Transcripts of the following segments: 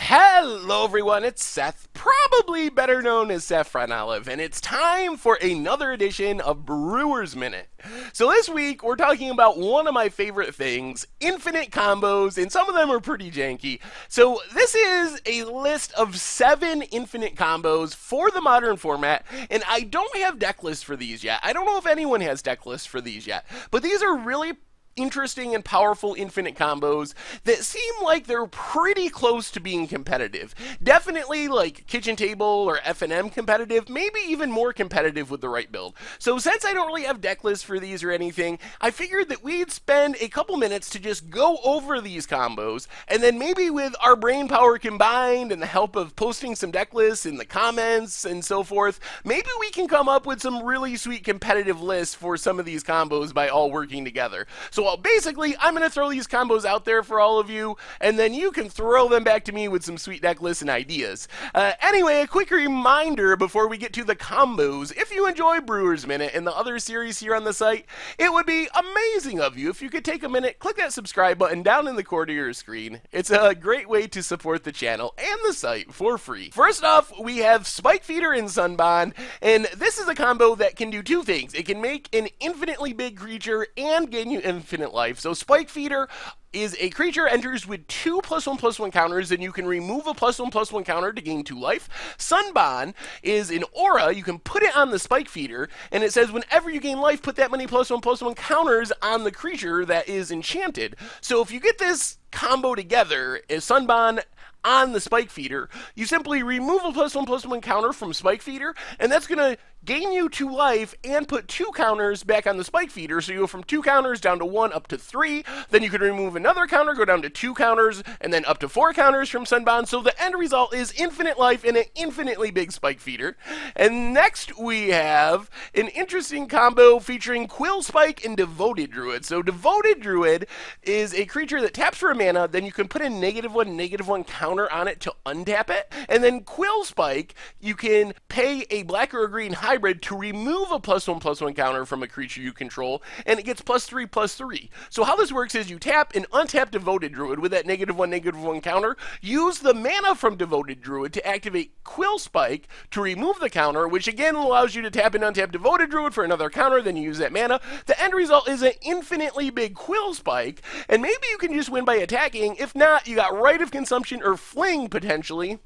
Hello everyone, it's Seth, probably better known as Saffron Olive, and it's time for another edition of Brewer's Minute. So this week, we're talking about one of my favorite things, infinite combos, and some of them are pretty janky. So this is a list of 7 infinite combos for the modern format, and I don't have deck lists for these yet. I don't know if anyone has deck lists for these yet, but these are really interesting and powerful infinite combos that seem like they're pretty close to being competitive. Definitely like kitchen table or F&M competitive, maybe even more competitive with the right build. So since I don't really have deck lists for these or anything, I figured that we'd spend a couple minutes to just go over these combos, and then maybe with our brain power combined and the help of posting some deck lists in the comments and so forth, maybe we can come up with some really sweet competitive lists for some of these combos by all working together. So basically, I'm going to throw these combos out there for all of you, and then you can throw them back to me with some sweet deck lists and ideas. Anyway, a quick reminder before we get to the combos. If you enjoy Brewer's Minute and the other series here on the site, it would be amazing of you if you could take a minute, click that subscribe button down in the corner of your screen. It's a great way to support the channel and the site for free. First off, we have Spike Feeder and Sunbond, and this is a combo that can do two things. It can make an infinitely big creature and gain you infinite life. So Spike Feeder is a creature enters with 2+1/+1 counters, and you can remove a +1/+1 counter to gain 2 life. Sunbond is an aura. You can put it on the Spike Feeder, and it says whenever you gain life, put that many +1/+1 counters on the creature that is enchanted. So if you get this combo together, is Sunbond on the Spike Feeder, you simply remove a +1/+1 counter from Spike Feeder, and that's going to gain you 2 life and put 2 counters back on the Spike Feeder. So you go from 2 counters down to 1 up to 3. Then you can remove another counter, go down to 2 counters, and then up to 4 counters from Sunbond. So the end result is infinite life and an infinitely big Spike Feeder. And next we have an interesting combo featuring Quill Spike and Devoted Druid. So Devoted Druid is a creature that taps for a mana, then you can put a -1/-1 counter on it to untap it. And then Quill Spike, you can pay a black or a green hybrid to remove a +1/+1 counter from a creature you control, and it gets +3/+3. So how this works is you tap and untap Devoted Druid with that -1/-1 counter, use the mana from Devoted Druid to activate Quill Spike to remove the counter, which again allows you to tap and untap Devoted Druid for another counter, then you use that mana. The end result is an infinitely big Quill Spike, and maybe you can just win by attacking. If not, you got Rite of Consumption or Fling potentially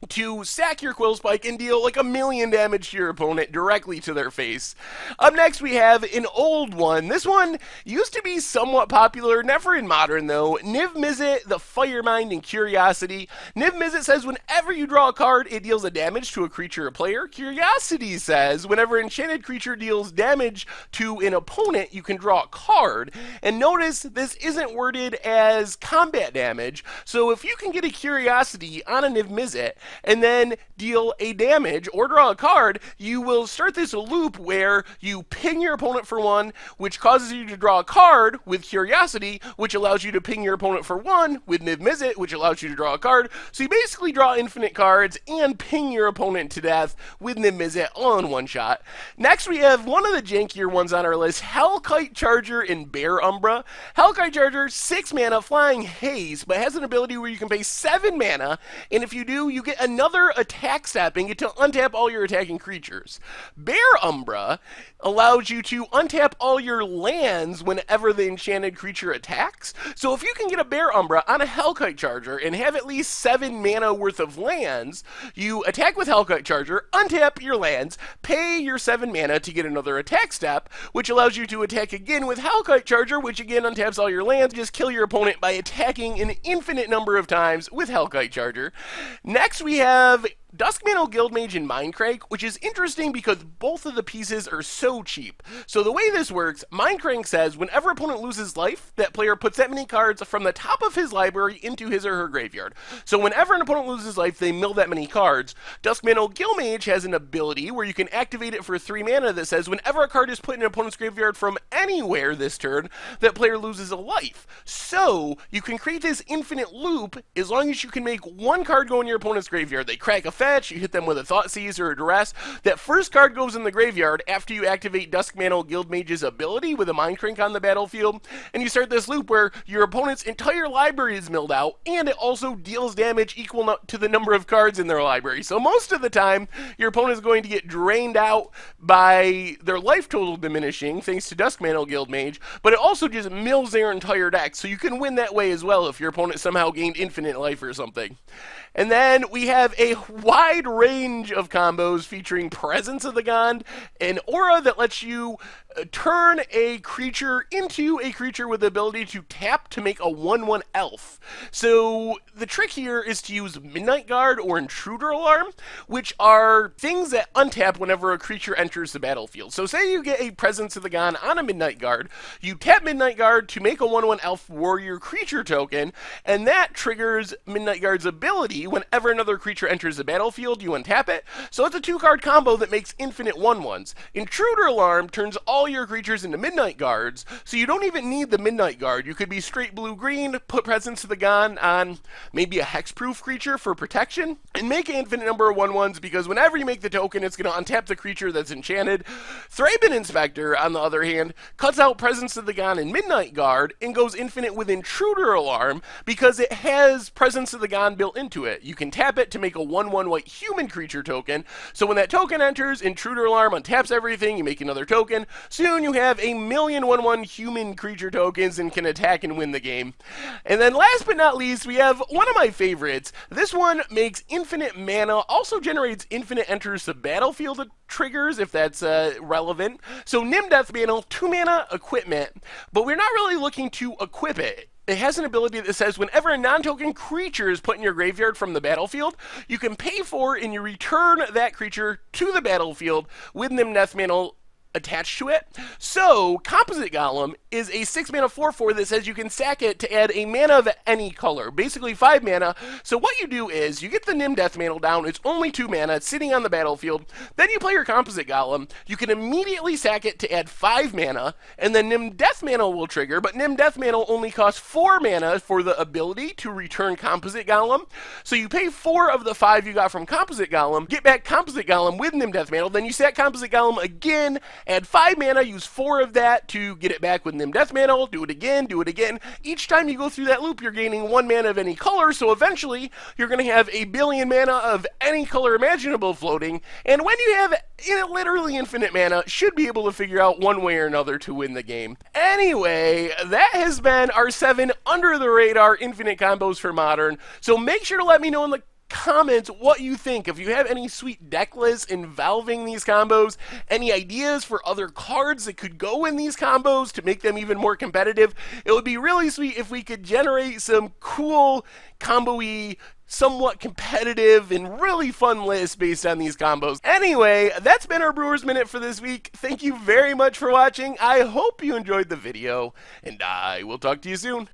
to sack your Quill Spike and deal like 1,000,000 damage to your opponent directly to their face. Up next, we have an old one. This one used to be somewhat popular, never in Modern though. Niv Mizzet, the Firemind and Curiosity. Niv Mizzet says whenever you draw a card, it deals a damage to a creature or player. Curiosity says whenever an enchanted creature deals damage to an opponent, you can draw a card. And notice this isn't worded as combat damage, so if you can get a Curiosity on a Niv Mizzet, and then deal a damage or draw a card, you will start this loop where you ping your opponent for 1, which causes you to draw a card with Curiosity, which allows you to ping your opponent for 1 with Niv Mizzet, which allows you to draw a card. So you basically draw infinite cards and ping your opponent to death with Niv Mizzet all in one shot. Next, we have one of the jankier ones on our list, Hellkite Charger and Bear Umbra. Hellkite Charger, 6 mana, flying haste, but has an ability where you can pay 7 mana, and if you do, you get another attack step and get to untap all your attacking creatures. Bear Umbra allows you to untap all your lands whenever the enchanted creature attacks. So if you can get a Bear Umbra on a Hellkite Charger and have at least 7 mana worth of lands, you attack with Hellkite Charger, untap your lands, pay your 7 mana to get another attack step, which allows you to attack again with Hellkite Charger, which again untaps all your lands. Just kill your opponent by attacking an infinite number of times with Hellkite Charger. Next, we have Duskmantle Guildmage and Mindcrank, which is interesting because both of the pieces are so cheap. So the way this works, Mindcrank says whenever opponent loses life, that player puts that many cards from the top of his library into his or her graveyard. So whenever an opponent loses life, they mill that many cards. Duskmantle Guildmage has an ability where you can activate it for 3 mana that says whenever a card is put in an opponent's graveyard from anywhere this turn, that player loses a life. So you can create this infinite loop as long as you can make 1 card go in your opponent's graveyard. They crack a fetch, you hit them with a Thoughtseize or a Duress. That first card goes in the graveyard after you activate Duskmantle Guildmage's ability with a Mind Crank on the battlefield, and you start this loop where your opponent's entire library is milled out, and it also deals damage equal to the number of cards in their library. So most of the time, your opponent is going to get drained out by their life total diminishing, thanks to Duskmantle Guildmage, but it also just mills their entire deck, so you can win that way as well if your opponent somehow gained infinite life or something. And then we have a wide range of combos featuring Presence of the God, an aura that lets you turn a creature into a creature with the ability to tap to make a 1/1 elf. So the trick here is to use Midnight Guard or Intruder Alarm, which are things that untap whenever a creature enters the battlefield. So say you get a Presence of the God on a Midnight Guard, you tap Midnight Guard to make a 1/1 elf warrior creature token, and that triggers Midnight Guard's ability. Whenever another creature enters the battlefield, you untap it. So it's a 2-card combo that makes infinite 1/1s. Intruder Alarm turns all your creatures into Midnight Guards, so you don't even need the Midnight Guard. You could be straight blue-green, put Presence of the God on maybe a hexproof creature for protection, and make an infinite number of 1/1s, because whenever you make the token, it's going to untap the creature that's enchanted. Thraben Inspector, on the other hand, cuts out Presence of the God and Midnight Guard and goes infinite with Intruder Alarm because it has Presence of the God built into it. You can tap it to make a 1/1 white human creature token, so when that token enters, Intruder Alarm untaps everything, you make another token. Soon you have a million 1/1 human creature tokens and can attack and win the game. And then last but not least, we have one of my favorites. This one makes infinite mana, also generates infinite enters the battlefield triggers, if that's relevant. So Nim Deathmantle, 2 mana equipment, but we're not really looking to equip it. It has an ability that says whenever a non-token creature is put in your graveyard from the battlefield, you can pay for and you return that creature to the battlefield with Nim Deathmantle attached to it. So Composite Golem is a 6 mana 4/4 that says you can sack it to add a mana of any color, basically 5 mana. So what you do is you get the Nim Deathmantle down, it's only 2 mana, it's sitting on the battlefield, then you play your Composite Golem, you can immediately sack it to add 5 mana, and then Nim Deathmantle will trigger, but Nim Deathmantle only costs 4 mana for the ability to return Composite Golem. So you pay 4 of the 5 you got from Composite Golem, get back Composite Golem with Nim Deathmantle, then you sack Composite Golem again, add 5 mana, use 4 of that to get it back with Nim Deathmantle, do it again, do it again. Each time you go through that loop, you're gaining 1 mana of any color, so eventually you're going to have a billion mana of any color imaginable floating, and when you have literally infinite mana, should be able to figure out one way or another to win the game. Anyway, that has been our 7 under-the-radar infinite combos for Modern, so make sure to let me know in the comments what you think. If you have any sweet deck lists involving these combos, any ideas for other cards that could go in these combos to make them even more competitive, it would be really sweet if we could generate some cool combo-y, somewhat competitive and really fun lists based on these combos. Anyway, that's been our Brewers Minute for this week. Thank you very much for watching. I hope you enjoyed the video, and I will talk to you soon.